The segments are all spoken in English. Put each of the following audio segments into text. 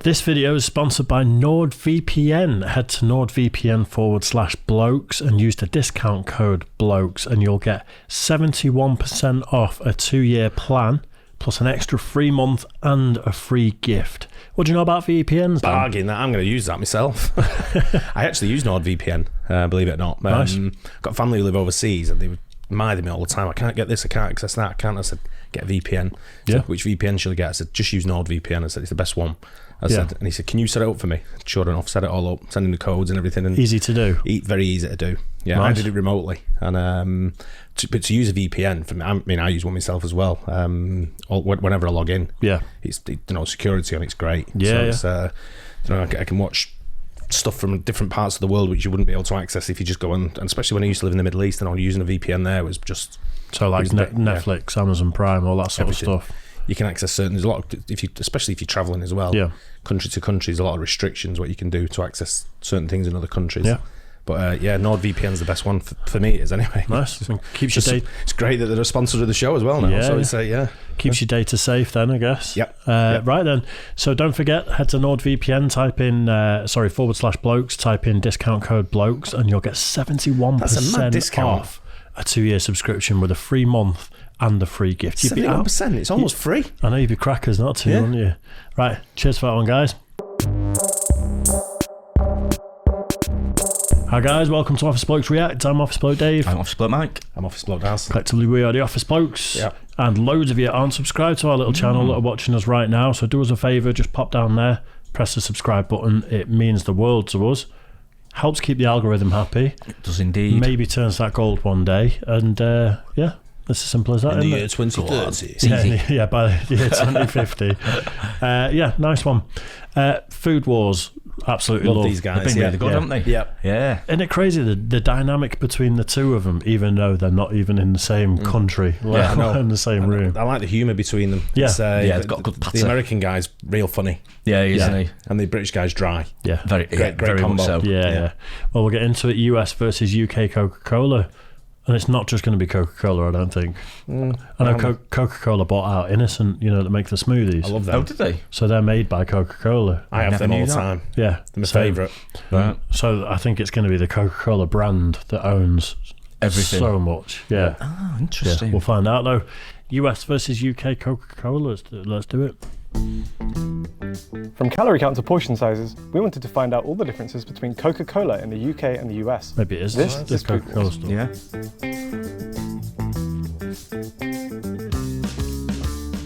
This video is sponsored by NordVPN. Head to nordvpn/blokes and use the discount code blokes and you'll get 71% off a 2-year plan, plus an extra free month and a free gift. What do you know about VPNs, Dan? Bargain. I'm going to use that myself. I actually use NordVPN, believe it or not. Nice. Got family who live overseas and they would remind me all the time, I can't get this, I can't access that, I can't. I said, get a VPN. Yeah. Which VPN should I get? I said, just use NordVPN. I said, it's the best one. I said, and he said, can you set it up for me? Sure enough, set it all up, sending the codes and everything. And easy to do. Very easy to do. Yeah, nice. I did it remotely. And but to use a VPN, for me, I mean, I use one myself as well. Whenever I log in, it's security on it's great. Yeah, so it's, I can watch stuff from different parts of the world which you wouldn't be able to access if you just go and especially when I used to live in the Middle East and all using a VPN there was just Netflix, Amazon Prime, all that sort everything. of stuff. You can access certain. There's a lot of, especially if you're traveling as well. Yeah. Country to country, there's a lot of restrictions what you can do to access certain things in other countries. Yeah. But NordVPN's the best one for me. It is anyway. Nice. Keeps your data. It's great that they're a sponsor of the show as well now. So it's keeps your data safe then, I guess. Yep. Right then. So don't forget, head to NordVPN, type in /blokes, type in discount code blokes, and you'll get 71% off a 2-year subscription with a free month and a free gift. 71%. It's almost free. I know you'd be crackers not to, wouldn't you? Right. Cheers for that one, guys. Hi guys, welcome to Office Blokes React. I'm Office Bloke Dave. I'm Office Bloke Mike. I'm Office Bloke Daz. Collectively we are the Office Blokes. Yeah. And loads of you aren't subscribed to our little channel that are watching us right now, so do us a favour, just pop down there, press the subscribe button. It means the world to us. Helps keep the algorithm happy. It does indeed. Maybe turns that gold one day. And it's as simple as that, in the isn't year it? 2030. Yeah, by the year 2050. Nice one. Food Wars, absolutely love these guys. They've been really good, haven't they? Yeah. Isn't it crazy the dynamic between the two of them, even though they're not even in the same country, in the same room? I like the humour between them. Yeah, it's got good patter. The American guy's real funny. Yeah, isn't he? And the British guy's dry. Yeah, great combo. Much so. Yeah. Well, we'll get into it. US versus UK Coca-Cola. And it's not just going to be Coca-Cola, I don't think. I know Coca-Cola bought out Innocent, that make the smoothies. I love them. Oh, did they? So they're made by Coca-Cola. I have them all the time. Yeah. They're my favourite. Right. So I think it's going to be the Coca-Cola brand that owns everything. So much. Yeah. Oh, interesting. Yeah, we'll find out though. US versus UK Coca-Cola. Let's do it. From calorie count to portion sizes, we wanted to find out all the differences between Coca-Cola in the UK and the US. Maybe it is this Coca-Cola stuff. Yeah.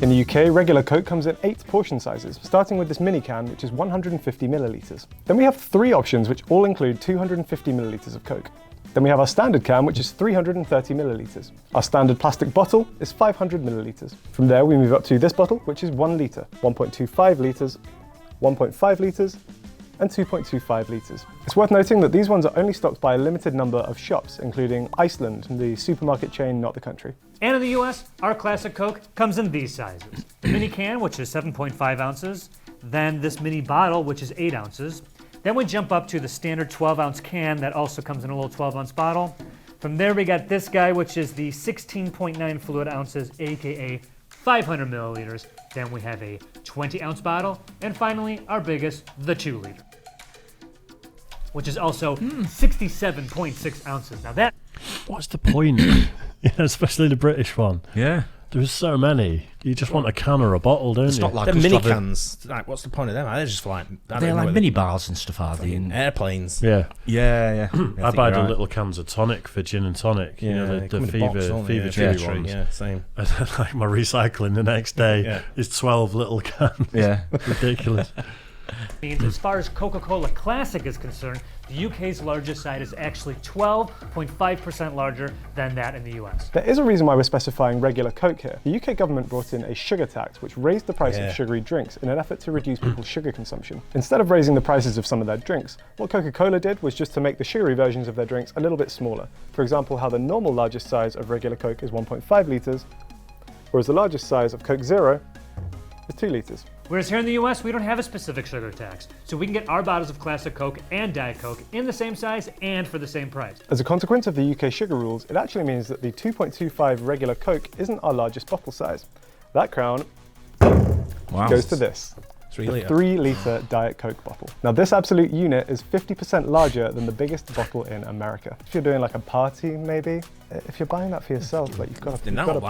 In the UK, regular Coke comes in 8 portion sizes, starting with this mini can, which is 150 millilitres. Then we have 3 options, which all include 250 millilitres of Coke. Then we have our standard can, which is 330 millilitres. Our standard plastic bottle is 500 millilitres. From there, we move up to this bottle, which is 1 litre, 1.25 litres, 1.5 litres, and 2.25 litres. It's worth noting that these ones are only stocked by a limited number of shops, including Iceland, the supermarket chain, not the country. And in the US, our classic Coke comes in these sizes. The mini can, which is 7.5 ounces, then this mini bottle, which is 8 ounces. Then we jump up to the standard 12-ounce can that also comes in a little 12-ounce bottle. From there, we got this guy, which is the 16.9 fluid ounces, aka 500 milliliters. Then we have a 20-ounce bottle. And finally, our biggest, the 2-liter, which is also 67.6 ounces. Now that... What's the point? Especially the British one. Yeah. There's so many. You just want a can or a bottle, don't you? It's not like the mini cans. Like, what's the point of them? They're just like... They're like mini bars and stuff, are they? Airplanes. Yeah. I buy the little cans of tonic for gin and tonic. The fever tree ones. Yeah, same. And then, like, my recycling the next day is 12 little cans. Yeah. Ridiculous. As far as Coca-Cola Classic is concerned, the UK's largest side is actually 12.5% larger than that in the US. There is a reason why we're specifying regular Coke here. The UK government brought in a sugar tax, which raised the price of sugary drinks in an effort to reduce people's sugar consumption. Instead of raising the prices of some of their drinks, what Coca-Cola did was just to make the sugary versions of their drinks a little bit smaller. For example, how the normal largest size of regular Coke is 1.5 litres, whereas the largest size of Coke Zero is 2 litres. Whereas here in the US, we don't have a specific sugar tax, so we can get our bottles of Classic Coke and Diet Coke in the same size and for the same price. As a consequence of the UK sugar rules, it actually means that the 2.25 regular Coke isn't our largest bottle size. That crown goes to this. 3-litre Diet Coke bottle. Now this absolute unit is 50% larger than the biggest bottle in America. If you're doing like a party, maybe, if you're buying that for yourself, like you've got a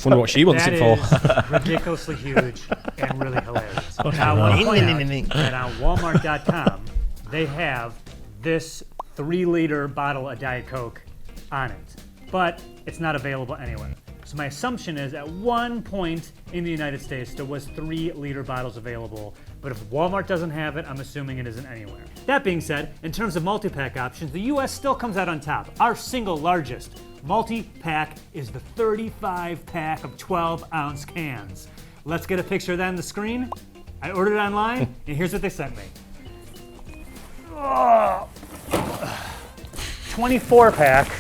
Wonder what she wants it for. That is ridiculously huge and really hilarious. Now, I want to point out that on Walmart.com, they have this 3-liter bottle of Diet Coke on it, but it's not available anywhere. So my assumption is at one point in the United States, there was 3-liter bottles available, but if Walmart doesn't have it, I'm assuming it isn't anywhere. That being said, in terms of multi-pack options, the US still comes out on top. Our single largest multi-pack is the 35-pack of 12-ounce cans. Let's get a picture of that on the screen. I ordered it online, and here's what they sent me. 24-pack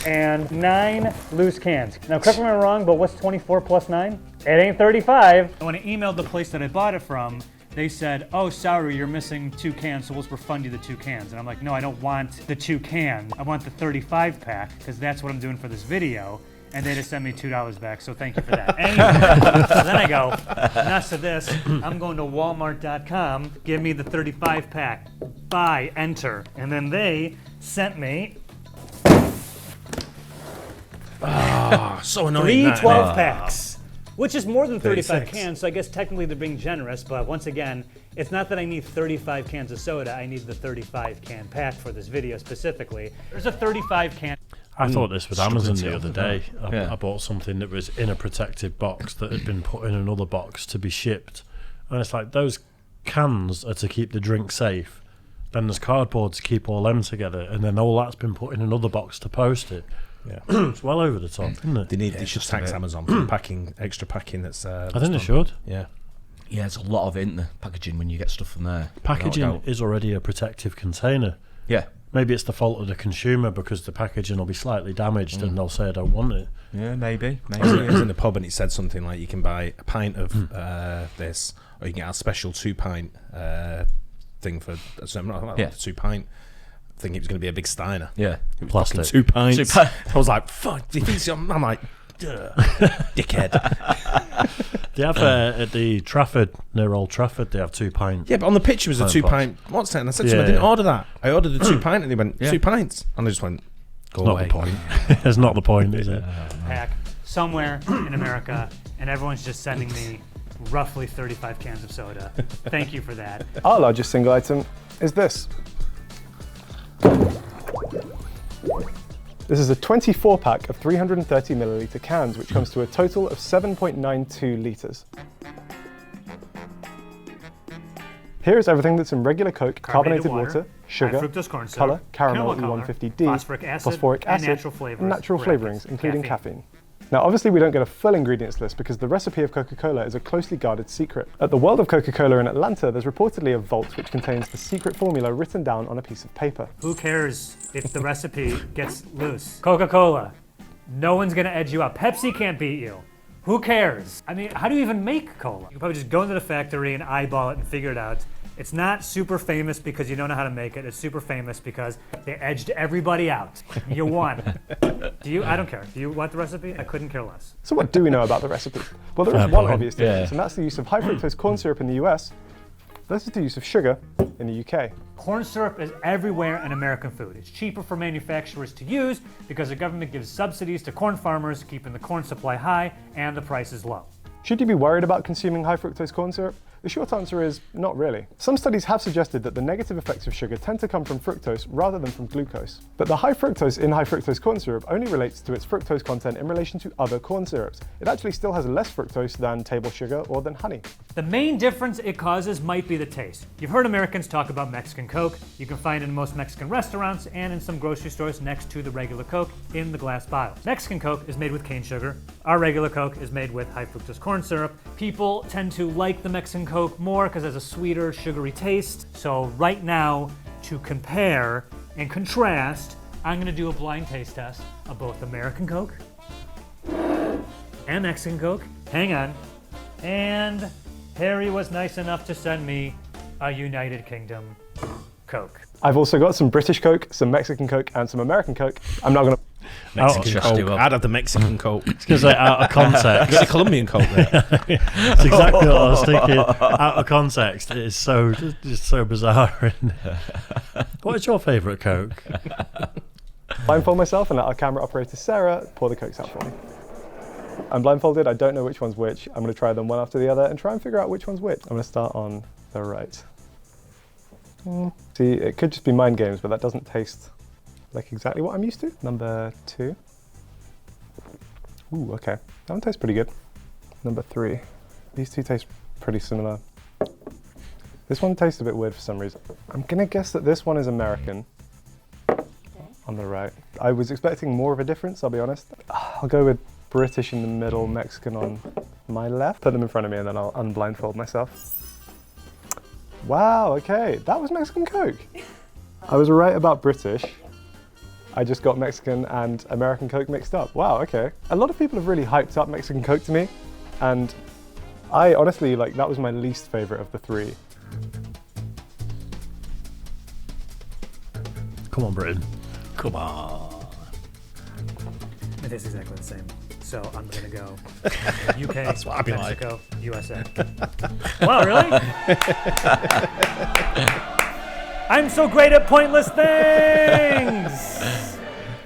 and 9 loose cans. Now, correct me if I'm wrong, but what's 24 plus 9? It ain't 35. When I emailed the place that I bought it from, they said, oh, sorry, you're missing 2 cans, so we'll refund you the 2 cans. And I'm like, no, I don't want the 2 cans. I want the 35-pack, because that's what I'm doing for this video. And they just sent me $2 back, so thank you for that. Anyway, so then I go, nuts of this, I'm going to Walmart.com, give me the 35-pack, buy, enter. And then they sent me so annoying. 3 12-packs, which is more than 35 cans, so I guess technically they're being generous, but once again, it's not that I need 35 cans of soda, I need the 35-can pack for this video specifically. There's a 35-can. I thought this with Amazon the other day. I bought something that was in a protective box that had been put in another box to be shipped. And it's like, those cans are to keep the drink safe. Then there's cardboard to keep all them together. And then all that's been put in another box to post it. Yeah, it's well over the top, isn't it? They should tax Amazon for extra packing. That's I think they should. Yeah. Yeah, there's a lot of it in the packaging when you get stuff from there. Packaging is already a protective container. Yeah. Maybe it's the fault of the consumer because the packaging will be slightly damaged and they'll say I don't want it. Yeah, maybe. I was in the pub and it said something like you can buy a pint of this, or you can get a special 2-pint thing for. So I'm not 2 pint. I think it was going to be a big Steiner. Yeah, plastic. 2 pints. I was like, fuck. Do you think so? I'm like, dickhead. They have at the Trafford, near Old Trafford, they have 2 pints. Yeah, but on the picture was a 2-pint. What's that? And I said to them, I didn't order that. I ordered the 2 pint, and they went 2 pints, and I just went, go away. Not the point. It's not the point, is it? Pack somewhere in America, and everyone's just sending me roughly 35 cans of soda. Thank you for that. Our largest single item is this. This is a 24-pack of 330 milliliter cans, which comes to a total of 7.92 litres. Here is everything that's in regular Coke: carbonated water, sugar, colour, caramel, E150D, phosphoric acid, and natural flavourings, including caffeine. Now, obviously we don't get a full ingredients list because the recipe of Coca-Cola is a closely guarded secret. At the World of Coca-Cola in Atlanta, there's reportedly a vault which contains the secret formula written down on a piece of paper. Who cares if the recipe gets loose? Coca-Cola, no one's gonna edge you out. Pepsi can't beat you. Who cares? I mean, how do you even make cola? You could probably just go into the factory and eyeball it and figure it out. It's not super famous because you don't know how to make it. It's super famous because they edged everybody out. You won. Do you? I don't care. Do you want the recipe? I couldn't care less. So what do we know about the recipe? Well, there is one obvious difference, and that's the use of high fructose corn syrup in the US versus the use of sugar in the UK. Corn syrup is everywhere in American food. It's cheaper for manufacturers to use because the government gives subsidies to corn farmers, keeping the corn supply high and the prices low. Should you be worried about consuming high fructose corn syrup? The short answer is not really. Some studies have suggested that the negative effects of sugar tend to come from fructose rather than from glucose. But the high fructose in high fructose corn syrup only relates to its fructose content in relation to other corn syrups. It actually still has less fructose than table sugar or than honey. The main difference it causes might be the taste. You've heard Americans talk about Mexican Coke. You can find it in most Mexican restaurants and in some grocery stores next to the regular Coke in the glass bottles. Mexican Coke is made with cane sugar. Our regular Coke is made with high fructose corn syrup. People tend to like the Mexican Coke more because it has a sweeter, sugary taste. So right now, to compare and contrast, I'm gonna do a blind taste test of both American Coke and Mexican Coke. Hang on. And Harry was nice enough to send me a United Kingdom Coke. I've also got some British Coke, some Mexican Coke, and some American Coke. I'm not gonna... Mexican Coke. I'd have the Mexican Coke. Because out of context. You got the Colombian Coke there. That's exactly what I was thinking. Out of context, it is just so bizarre. What is your favourite Coke? Blindfold myself and let our camera operator Sarah pour the Cokes out for me. I'm blindfolded, I don't know which one's which. I'm going to try them one after the other and try and figure out which one's which. I'm going to start on the right. See, it could just be mind games, but that doesn't taste like exactly what I'm used to. Number 2. Ooh, okay. That one tastes pretty good. Number 3. These two taste pretty similar. This one tastes a bit weird for some reason. I'm going to guess that this one is American. On the right. I was expecting more of a difference, I'll be honest. I'll go with British in the middle, Mexican on my left. Put them in front of me and then I'll unblindfold myself. Wow, okay, that was Mexican Coke. I was right about British. I just got Mexican and American Coke mixed up. Wow, okay. A lot of people have really hyped up Mexican Coke to me, and I honestly, that was my least favorite of the 3. Come on, Britain. Come on. It is exactly the same. So I'm going to go UK, That's what I'd be Mexico, USA. Wow, really? I'm so great at pointless things!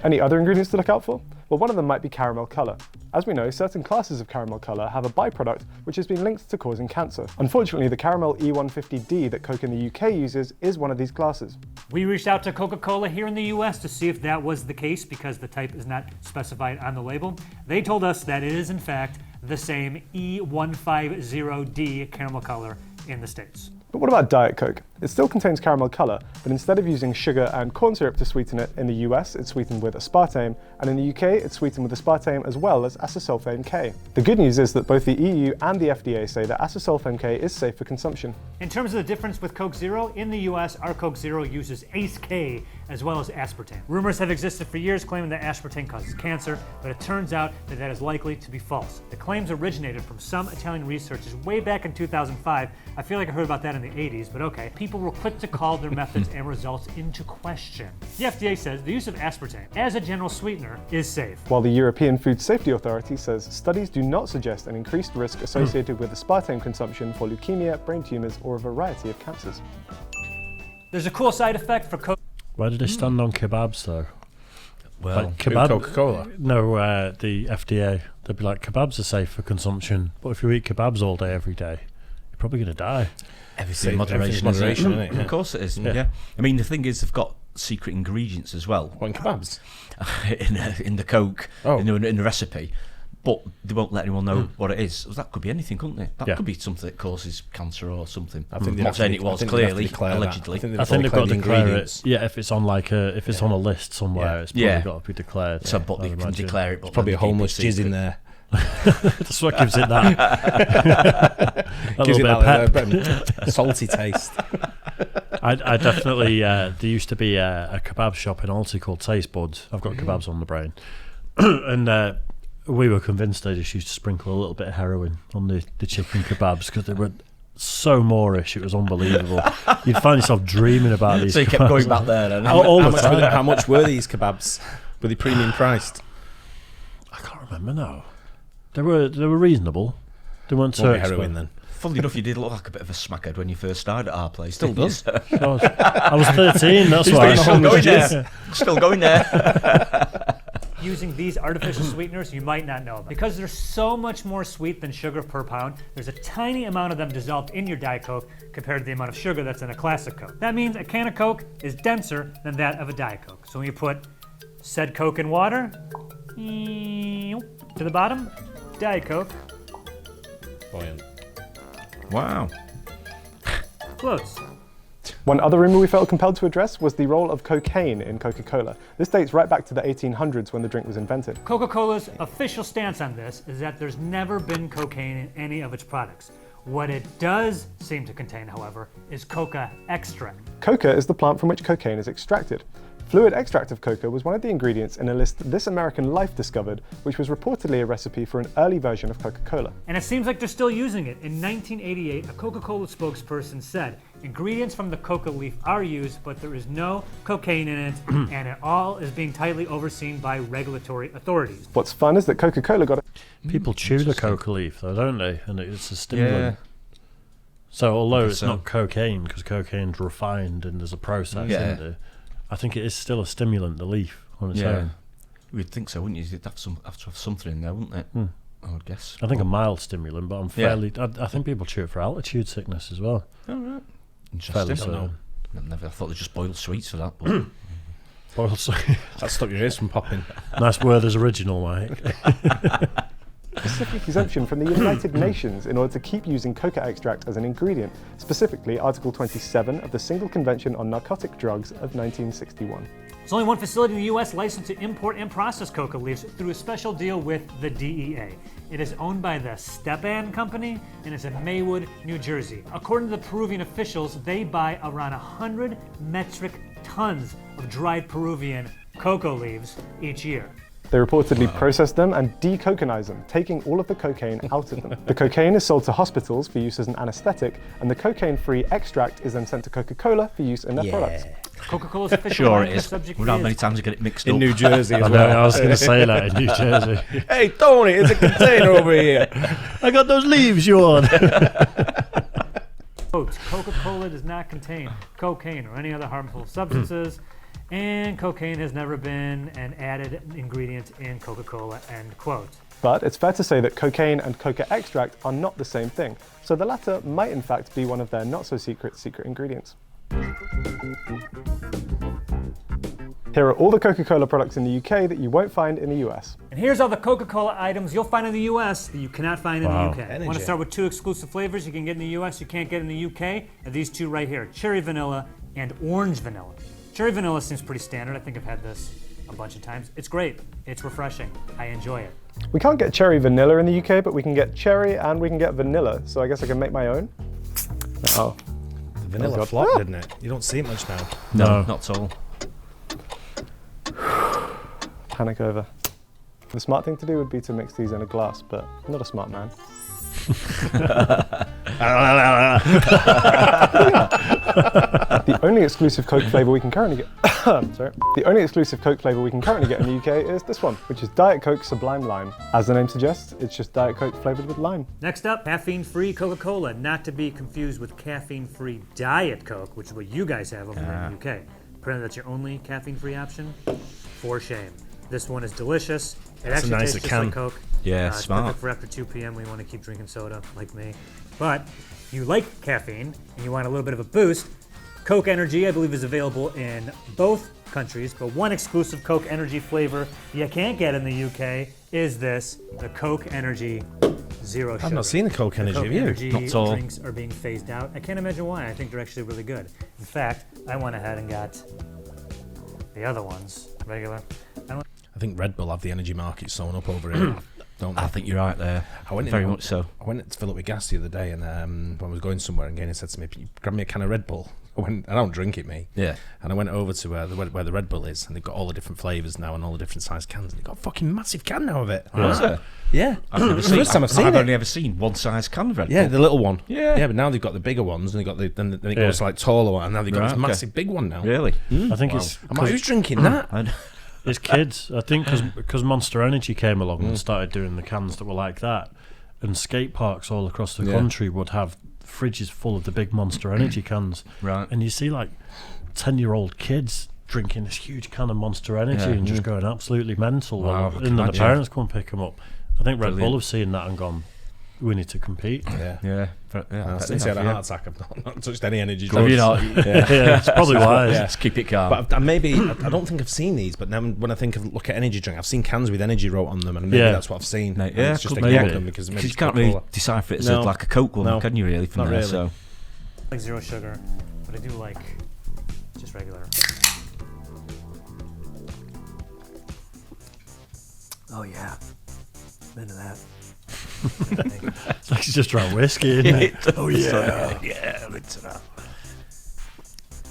Any other ingredients to look out for? Well, one of them might be caramel colour. As we know, certain classes of caramel colour have a byproduct which has been linked to causing cancer. Unfortunately, the caramel E150D that Coke in the UK uses is one of these classes. We reached out to Coca-Cola here in the US to see if that was the case because the type is not specified on the label. They told us that it is in fact the same E150D caramel color in the States. But what about Diet Coke? It still contains caramel colour, but instead of using sugar and corn syrup to sweeten it, in the US it's sweetened with aspartame, and in the UK it's sweetened with aspartame as well as acesulfame K. The good news is that both the EU and the FDA say that acesulfame K is safe for consumption. In terms of the difference with Coke Zero, in the US our Coke Zero uses Ace K as well as aspartame. Rumors have existed for years claiming that aspartame causes cancer, but it turns out that that is likely to be false. The claims originated from some Italian researchers way back in 2005. I feel like I heard about that in the 80s, but okay. People were quick to call their methods and results into question. The FDA says the use of aspartame as a general sweetener is safe. While the European Food Safety Authority says studies do not suggest an increased risk associated with aspartame consumption for leukemia, brain tumours, or a variety of cancers. There's a cool side effect for Coke. Where did they stand on kebabs, though? Well, Coca-Cola? No, the FDA. They'd be like, kebabs are safe for consumption, but if you eat kebabs all day, every day, you're probably going to die. everything in moderation. Moderation, isn't it? Of course it is. Yeah. I mean, the thing is, they've got secret ingredients as well. What, in kebabs? in the Coke, in the recipe. But they won't let anyone know what it is. So that could be anything, couldn't it? That could be something that causes cancer or something. I think I'm not saying it was, clearly, allegedly. I think they've got to declare it. Yeah, if it's on on a list somewhere, it's probably got to be declared. So, but they can declare it. But there's probably a homeless jizz in there. That's what gives it that. A gives little it bit of pep. Salty taste. I definitely. There used to be a kebab shop in Alty called Taste Buds. I've got kebabs on the brain, and. We were convinced they just used to sprinkle a little bit of heroin on the chicken kebabs because they were so Moorish. It was unbelievable. You'd find yourself dreaming about these. So you kept going back there then? How much were these kebabs? Were they premium priced? I can't remember now. They were reasonable. They weren't so heroin then. Funnily enough, you did look like a bit of a smackhead when you first started at our place. Still does. I was 13. That's why. Still going there. Using these artificial sweeteners you might not know about. Because they're so much more sweet than sugar per pound, there's a tiny amount of them dissolved in your Diet Coke compared to the amount of sugar that's in a classic Coke. That means a can of Coke is denser than that of a Diet Coke. So when you put said Coke in water, to the bottom, Diet Coke. Buoyant. Wow. Floats. One other rumour we felt compelled to address was the role of cocaine in Coca-Cola. This dates right back to the 1800s when the drink was invented. Coca-Cola's official stance on this is that there's never been cocaine in any of its products. What it does seem to contain, however, is coca extract. Coca is the plant from which cocaine is extracted. Fluid extract of coca was one of the ingredients in a list This American Life discovered, which was reportedly a recipe for an early version of Coca-Cola. And it seems like they're still using it. In 1988, a Coca-Cola spokesperson said, ingredients from the coca leaf are used, but there is no cocaine in it, and it all is being tightly overseen by regulatory authorities. What's fun is that Coca-Cola got People chew the coca leaf, though, don't they? And it's a stimulant. Yeah. So although it's not cocaine, because cocaine's refined and there's a process in there, I think it is still a stimulant, the leaf on its own. You'd think so, wouldn't you? You'd have to have something in there, wouldn't it? I would guess. I think a mild stimulant, but I'm fairly... I think people chew it for altitude sickness as well. Oh, right. Interesting. I thought they just boiled sweets for that. But boiled sweets? That stopped your ears from popping. Nice word as original, Mike. Specific exemption from the United Nations in order to keep using coca extract as an ingredient, specifically Article 27 of the Single Convention on Narcotic Drugs of 1961. There's only one facility in the U.S. licensed to import and process coca leaves through a special deal with the DEA. It is owned by the Stepan Company and is in Maywood, New Jersey. According to the Peruvian officials, they buy around 100 metric tons of dried Peruvian cocoa leaves each year. They reportedly process them and decocainize them, taking all of the cocaine out of them. The cocaine is sold to hospitals for use as an anesthetic, and the cocaine-free extract is then sent to Coca-Cola for use in their products. Coca-Cola's official sure it is. Wonder how many times I get it mixed up. In New Jersey as well. I was going to say that, in New Jersey. Hey, Tony, there's a container over here. I got those leaves you want. Coca-Cola does not contain cocaine or any other harmful substances. And cocaine has never been an added ingredient in Coca-Cola, end quote. But it's fair to say that cocaine and coca extract are not the same thing, so the latter might in fact be one of their not-so-secret ingredients. Here are all the Coca-Cola products in the UK that you won't find in the US. And here's all the Coca-Cola items you'll find in the US that you cannot find in the UK. I want to start with two exclusive flavors you can get in the US, you can't get in the UK, and these two right here, cherry vanilla and orange vanilla. Cherry vanilla seems pretty standard. I think I've had this a bunch of times. It's great. It's refreshing. I enjoy it. We can't get cherry vanilla in the UK, but we can get cherry and we can get vanilla, so I guess I can make my own. Oh. The vanilla flopped, didn't it? You don't see it much now. No, not at all. Panic over. The smart thing to do would be to mix these in a glass, but I'm not a smart man. The only exclusive Coke flavour we can currently get The only exclusive Coke flavour we can currently get in the UK is this one, which is Diet Coke Sublime Lime. As the name suggests, it's just Diet Coke flavoured with lime. Next up, caffeine-free Coca-Cola, not to be confused with caffeine-free Diet Coke, which is what you guys have over there in the UK. Apparently that's your only caffeine-free option? For shame. This one is delicious. It actually tastes just like Coke. Yeah, it's smart. perfect for after 2 p.m. when you want to keep drinking soda, like me. But if you like caffeine and you want a little bit of a boost, Coke Energy, I believe, is available in both countries, but one exclusive Coke Energy flavor you can't get in the UK is this, the Coke Energy Zero Sugar. I've not seen the Coke Energy, have you? Energy drinks are being phased out. I can't imagine why. I think they're actually really good. In fact, I went ahead and got the other ones, regular. I think Red Bull have the energy market sewn up over here. Don't they? I think you're right there. Very much so. I went to fill up with gas the other day, and when I was going somewhere, and Gaynor said to me, "Grab me a can of Red Bull." I don't drink it, mate. Yeah. And I went over to where the Red Bull is, and they've got all the different flavours now and all the different size cans, and they've got a fucking massive can now of it. Yeah. I've never seen. I've only ever seen one size can of Red Bull. Yeah, the little one. Yeah. Yeah, but now they've got the bigger ones, and they got then it goes like taller one, and now they've got this massive big one now. Really? I think it's. I'm like, who's drinking that? It's kids, I think, because Monster Energy came along and started doing the cans that were like that, and skate parks all across the country would have fridges full of the big Monster Energy cans, right? And you see like 10-year-old kids drinking this huge can of Monster Energy and just going absolutely mental. Wow, and then the parents come pick them up. I think Red Bull have seen that and gone, we need to compete. Yeah. Since I had a heart attack, I've not touched any energy drugs. Have you not? Yeah, it's probably wise. Just keep it calm. But I don't think I've seen these, but now when I look at energy drink, I've seen cans with energy wrote on them, and maybe that's what I've seen. Yeah, it's just ignored them because you can't really decipher it as like a Coke one, can you really, from there? Really. So. Like zero sugar, but I do like just regular. Oh yeah, I'm into that. It's like he's just drank whiskey, isn't it? Oh yeah, yeah, it's that.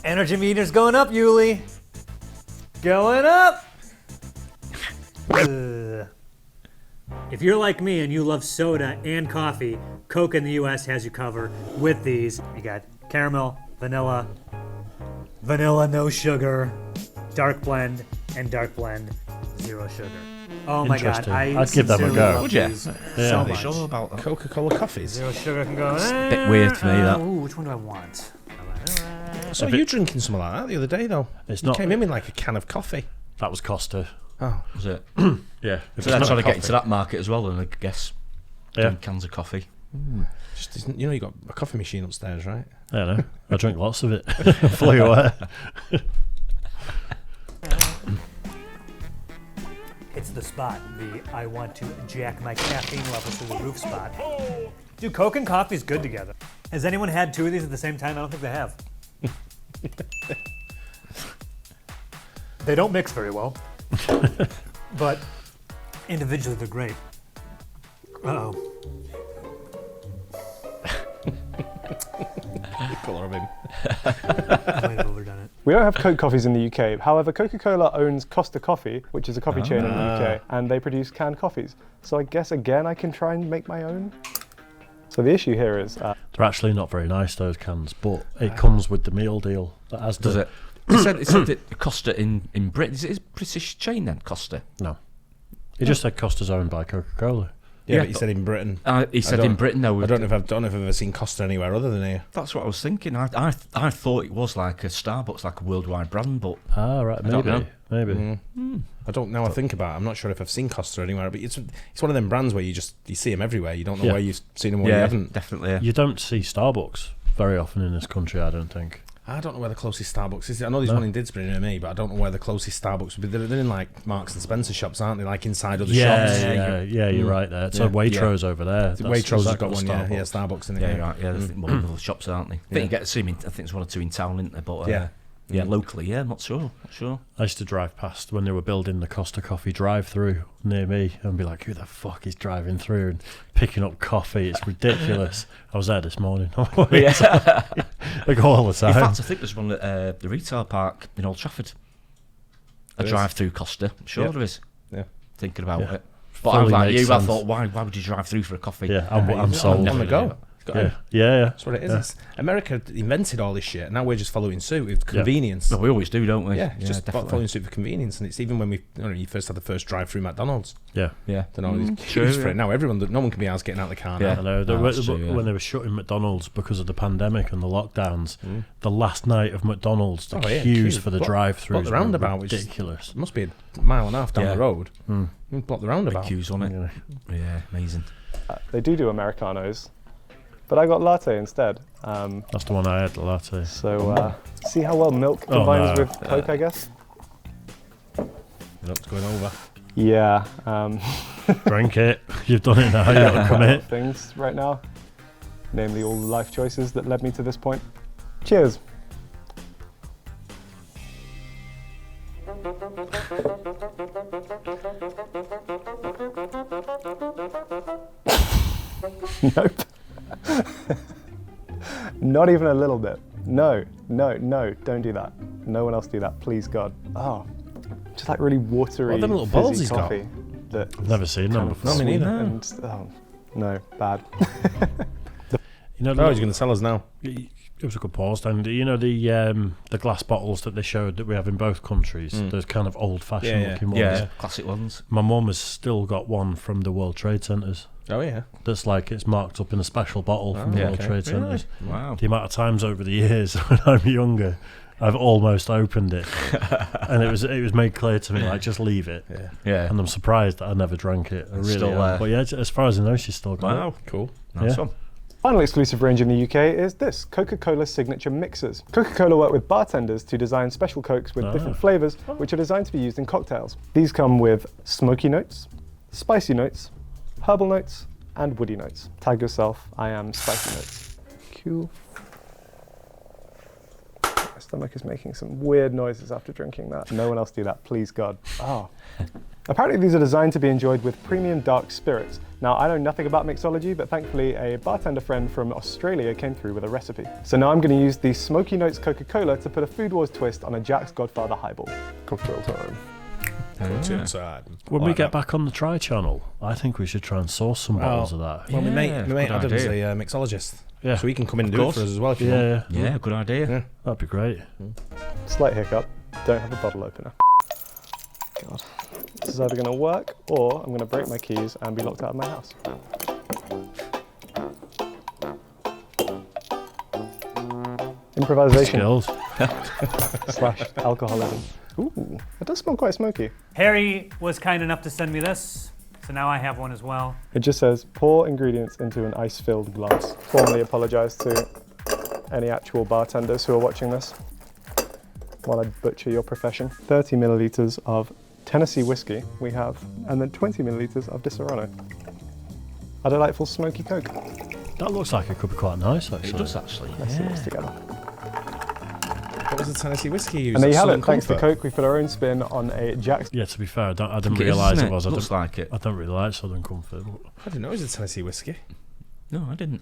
Energy meter's going up, Yuli. Going up. If you're like me and you love soda and coffee, Coke in the US has you covered with these. You got caramel, vanilla, no sugar, dark blend, and dark blend, 0 sugar. Oh my God, I'd give them a go. Would you? So much. Sure about that. Coca-Cola coffees. 0 sugar can go. It's a bit weird to me, that. Ooh, which one do I want? So you drinking something like that the other day, though? It's you not. Came in with like a can of coffee. That was Costa. Oh, Was it? Yeah. So they're trying to get into that market as well, and I guess doing cans of coffee. just you got a coffee machine upstairs, right? I don't know. I drink lots of it. Fully aware. It's the spot. I want to jack my caffeine levels to the roof spot. Dude, Coke and coffee is good together. Has anyone had 2 of these at the same time? I don't think they have. They don't mix very well, but individually they're great. Uh-oh. The colour of him. I might have overdone it. We don't have Coke coffees in the UK. However, Coca-Cola owns Costa Coffee, which is a coffee chain in the UK, and they produce canned coffees. So I guess, again, I can try and make my own. So the issue here is... They're actually not very nice, those cans, but it comes with the meal deal. As Does it? It said that Costa in Britain. Is it a British chain then, Costa? No. He just said Costa's owned by Coca-Cola. Yeah, but he said in Britain. He said in Britain, though. I don't know if I've ever seen Costa anywhere other than here. That's what I was thinking. I thought it was like a Starbucks, like a worldwide brand, but right, maybe. I don't know. I think about it. I'm not sure if I've seen Costa anywhere, but it's one of them brands where you see them everywhere. You don't know where you've seen them or you haven't. Definitely. Yeah. You don't see Starbucks very often in this country, I don't think. I don't know where the closest Starbucks is. I know there's one in Didsbury near me, but I don't know where the closest Starbucks would be. They're in like Marks and Spencer shops, aren't they? Like inside other shops. Yeah, you're right there. So Waitrose over there. Waitrose has got one, Starbucks in it. Yeah, right. Yeah, there's multiple shops, aren't they? I think you get to see them. I think there's 1 or 2 in town, isn't there? But locally, I'm not sure. I used to drive past when they were building the Costa Coffee drive-through near me and be like, who the fuck is driving through and picking up coffee? It's ridiculous. I was there this morning. I go all the time. In fact, I think there's one at the retail park in Old Trafford. A drive-through Costa. I'm sure there is. Yeah. Thinking about it. But I was like you, I thought, why would you drive through for a coffee? Yeah, I'm sold. On the go. Yeah. That's what it is. America invented all this shit, and now we're just following suit with convenience. No, we always do, don't we? Yeah, just following suit for convenience, and it's even when you first had the first drive-through McDonald's. Yeah. Don't know, it's for it now. No one can be asked getting out of the car now. I know. When they were shutting McDonald's because of the pandemic and the lockdowns, the last night of McDonald's, the queues for the drive-throughs the roundabout were ridiculous. It must be a mile and a half down the road. Block the roundabout. Big queues on it. Yeah, amazing. They do Americanos. But I got latte instead. That's the one I had, the latte. So, see how well milk combines with Coke, I guess? It's going over. Yeah. Drink it. You've done it now. You got to commit. Things right now. Namely, all the life choices that led me to this point. Cheers. Nope. Not even a little bit. No, don't do that. No one else do that, please God. Oh, just like really watery, them little balls he's got. coffee. I've never seen them before. No, me neither. And, no, bad. He's going to sell us now. It was a good pause. And you know the glass bottles that they showed that we have in both countries. Those kind of old-fashioned looking ones. Yeah, classic ones. My mum has still got one from the World Trade Centres. Oh yeah. That's like it's marked up in a special bottle from the World Trade Centres. Really? Wow. The amount of times over the years when I'm younger, I've almost opened it, and it was made clear to me like just leave it. Yeah. And I'm surprised that I never drank it. I really still am. But yeah, as far as I know, she's still got it. Cool. Nice one. Final exclusive range in the UK is this, Coca-Cola Signature Mixers. Coca-Cola work with bartenders to design special Cokes with different flavours, which are designed to be used in cocktails. These come with smoky notes, spicy notes, herbal notes, and woody notes. Tag yourself, I am spicy notes. Cool. stomach is making some weird noises after drinking that. No one else do that, please God. Oh. Apparently these are designed to be enjoyed with premium dark spirits. Now, I know nothing about mixology, but thankfully a bartender friend from Australia came through with a recipe. So now I'm going to use the Smoky Notes Coca-Cola to put a Food Wars twist on a Jack's Godfather highball. Cocktail time. When we get back on the Try channel, I think we should try and source some bottles of that. Well, my mate Adam's a mixologist. Yeah. So he can come in and do it for us as well if you want. Yeah, good idea. Yeah. That'd be great. Slight hiccup. Don't have a bottle opener. God. This is either going to work or I'm going to break my keys and be locked out of my house. Improvisation. Skills. / alcoholism. Ooh, it does smell quite smoky. Harry was kind enough to send me this, so now I have one as well. It just says, pour ingredients into an ice-filled glass. Formally apologise to any actual bartenders who are watching this while I butcher your profession. 30 millilitres of Tennessee whiskey we have, and then 20 millilitres of Disaronno. A delightful smoky Coke. That looks like it could be quite nice, actually. It does, actually. Let's see what's together. What was the Tennessee whiskey you used? And there you have it. Thanks to Coke, we put our own spin on a Jack's. Yeah, to be fair, I didn't realise it was. Looks like it. I don't really like Southern Comfort. I didn't know it was a Tennessee whiskey. No, I didn't.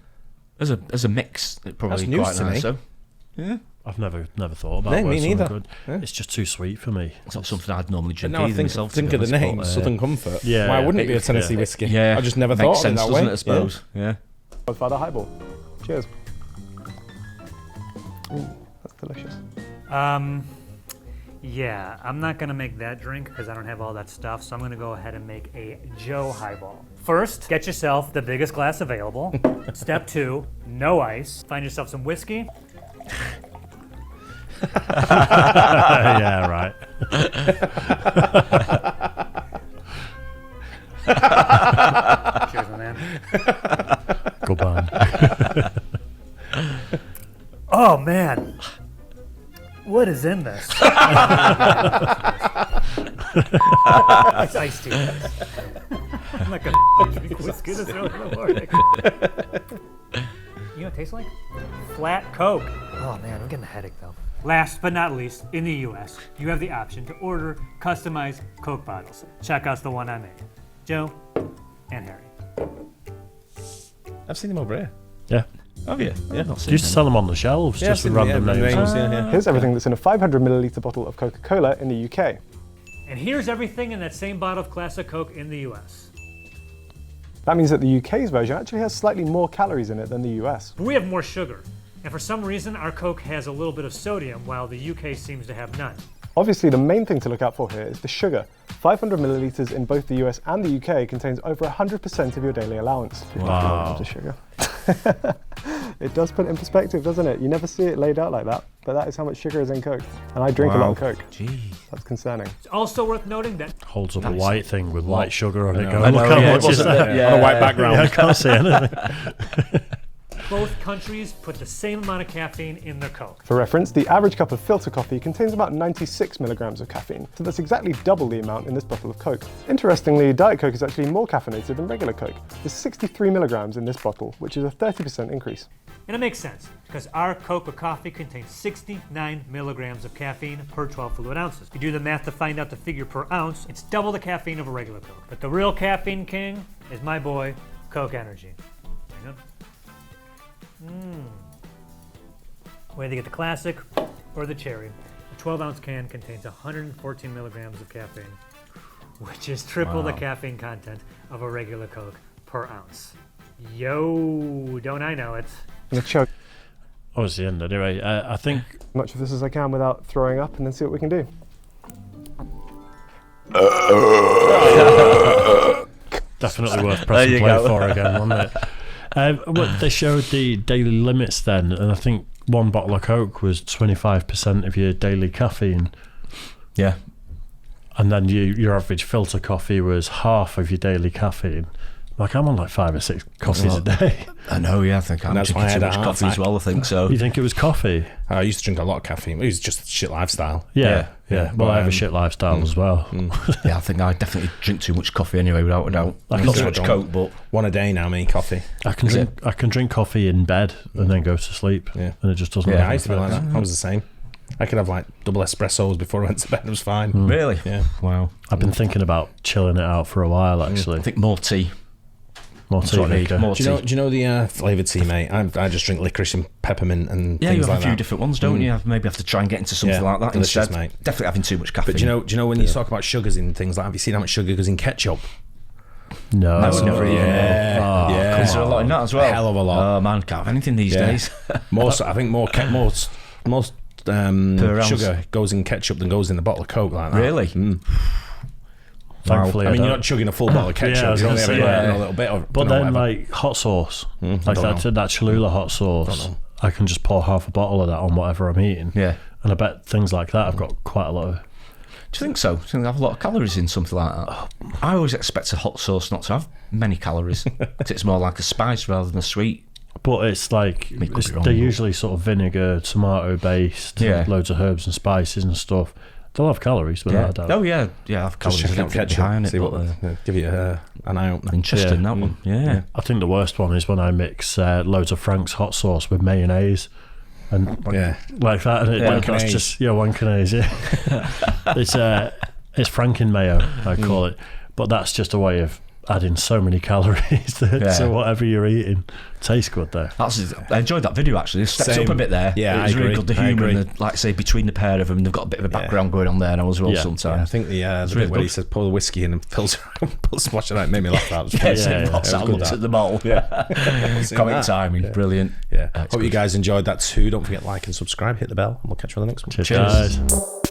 As a mix, it probably That's quite news to nice. me. So, yeah. I've never thought about No, where me something neither. good. Yeah. It's just too sweet for me. It's not something I'd normally But drink now I either myself. think of the name, Southern Comfort. Yeah, Why yeah. wouldn't it be a Tennessee whiskey? Yeah, I just never makes thought of it sense, that doesn't way. it, I suppose. Yeah. Godfather highball. Cheers. Ooh, that's delicious. Yeah, I'm not gonna make that drink because I don't have all that stuff, so I'm gonna go ahead and make a Joe highball. First, get yourself the biggest glass available. Step 2, no ice. Find yourself some whiskey. Yeah, right. Cheers, my man. Good man. Oh man, what is in this? It's iced tea. I'm not gonna drink whiskey this early in the morning. You know what it tastes like? Flat Coke. Oh man, I'm getting a headache though. Last but not least, in the US, you have the option to order customized Coke bottles. Check out the one I made. Joe and Harry. I've seen them over here. Yeah. Have you? Yeah. You used to sell them on the shelves, just with random names. Here's everything that's in a 500 milliliter bottle of Coca-Cola in the UK. And here's everything in that same bottle of classic Coke in the US. That means that the UK's version actually has slightly more calories in it than the US. But we have more sugar. And for some reason, our Coke has a little bit of sodium, while the UK seems to have none. Obviously, the main thing to look out for here is the sugar. 500 milliliters in both the US and the UK contains over 100% of your daily allowance. Wow. Of sugar. It does put it in perspective, doesn't it? You never see it laid out like that, but that is how much sugar is in Coke. And I drink a lot of Coke. Jeez. That's concerning. It's also worth noting that Holds up a white thing with white sugar on it. know. Going, I know, look how yeah, much is there. On a white background. Yeah, I can't see anything. both countries put the same amount of caffeine in their Coke. For reference, the average cup of filter coffee contains about 96 milligrams of caffeine, so that's exactly double the amount in this bottle of Coke. Interestingly, Diet Coke is actually more caffeinated than regular Coke. There's 63 milligrams in this bottle, which is a 30% increase. And it makes sense, because our Coke with coffee contains 69 milligrams of caffeine per 12 fluid ounces. If you do the math to find out the figure per ounce, it's double the caffeine of a regular Coke. But the real caffeine king is my boy, Coke Energy. Hang on. Whether you get the classic or the cherry, a 12-ounce can contains 114 milligrams of caffeine, which is triple the caffeine content of a regular Coke per ounce. Yo, don't I know it? I'm gonna chug Oh, it's the end anyway. I think as much of this as I can without throwing up and then see what we can do. definitely worth pressing play for again, wasn't it? Well, they showed the daily limits then, and I think one bottle of Coke was 25% of your daily caffeine. Yeah. And then your average filter coffee was half of your daily caffeine. Like, I'm on like 5 or 6 coffees a day. I know, yeah. I think I'm drinking too much coffee as well, I think so. You think it was coffee? I used to drink a lot of caffeine. It was just a shit lifestyle. Yeah. Well, I have a shit lifestyle as well. Yeah, I think I definitely drink too much coffee anyway, without a doubt. Not so much Coke, but one a day now, me, coffee. I can drink coffee in bed and then go to sleep. Yeah. And it just doesn't. Yeah, I used to be like that. I was the same. I could have like double espressos before I went to bed. It was fine. Really? Yeah. Wow. I've been thinking about chilling it out for a while, actually. I think more tea. More tea. More tea. Do you know the flavoured tea, mate? I just drink licorice and peppermint and yeah, things you have like a few that. different ones, don't you? Maybe have to try and get into something like that delicious, instead. mate. Definitely having too much caffeine. But do you know when you talk about sugars in things like, have you seen how much sugar goes in ketchup? No. That's never. Yeah. Is there a lot in that as well? A hell of a lot. Oh man, can't have anything these days. I think most sugar goes in ketchup than goes in a bottle of Coke like that. Really? Thankfully, I mean, you're not chugging a full bottle of ketchup. Yeah, you're only having a little bit of. But then, like hot sauce, like that Cholula hot sauce, I can just pour half a bottle of that on whatever I'm eating. Yeah. And I bet things like that, I've got quite a lot of. Do you think so? Do you think they have a lot of calories in something like that? I always expect a hot sauce not to have many calories. It's more like a spice rather than a sweet. But it's like they're usually sort of vinegar, tomato based, loads of herbs and spices and stuff. They'll have calories, without a doubt. Oh yeah, have calories. Just check out ketchup. Give you an eye opener. Interesting that one. Yeah. I think the worst one is when I mix loads of Frank's hot sauce with mayonnaise. And like that, and that's just wankanese. Yeah, it's Franken mayo, I call it, but that's just a way of adding so many calories to whatever you're eating. Tastes good though. I enjoyed that video actually. It steps up a bit there. Yeah, it was really good. The humour and like say between the pair of them, they've got a bit of a background going on there now as well. Sometimes I think the really bit where he says pour the whiskey in and fills splash it out made me laugh. That was I looked at them all. Comic timing, brilliant. Hope you guys enjoyed that too. Don't forget to like and subscribe, hit the bell, and we'll catch you on the next one. Cheers. Guys.